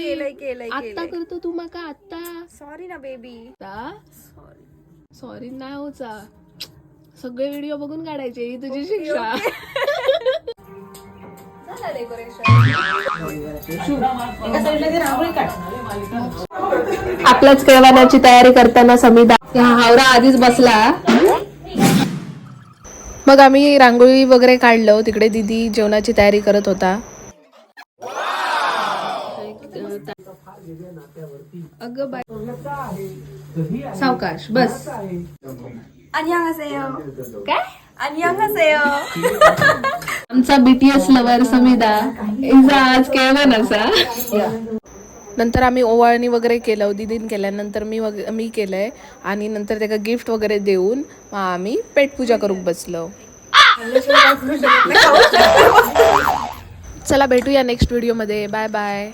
आता करतो तू माका आता. सॉरी ना बेबी. सॉरी नाही होचा. सगळे व्हिडिओ बघून काढायचे ही तुझी शिक्षा. आपल्याच केळवण्याची तयारी करताना समीदा हावरा आधीच बसला. मग आम्ही रांगोळी वगैरे काढलो. तिकडे दीदी जेवणाची तयारी करत होता. अगं बाय सावकाश बस. काय आमचा BTS लवर समीदा आज केळवण असा. नंतर आम्ही ओवाळणी वगैरे केलं. दीदीन केल्यानंतर मी केलंय आणि नंतर त्याला गिफ्ट वगैरे देऊन मग आम्ही पेटपूजा करून बसलो. चला भेटूया नेक्स्ट व्हिडिओ मध्ये. Bye bye.